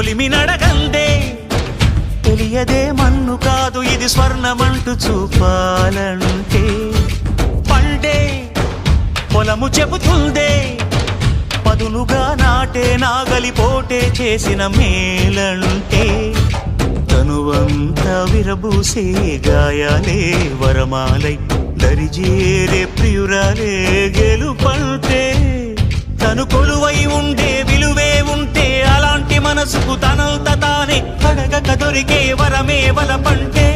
కొలిమి నడగందే తెలియదే మన్ను కాదు ఇది స్వర్ణమంటూ చూపాలంటే పండే పొలము చెబుతుందే పదునుగా నాటే నాగలిపోటే చేసిన మేలంటే తనువంతా విరబూసే గాయాలే వరమాలై దరిజేరే ప్రియురాలే గెలుపంటే తను కొలువై ఉండే విలువే ఉంటే అలాంటి మనసుకు తనంత తానే అడగక దొరికే వరమే వలపంటే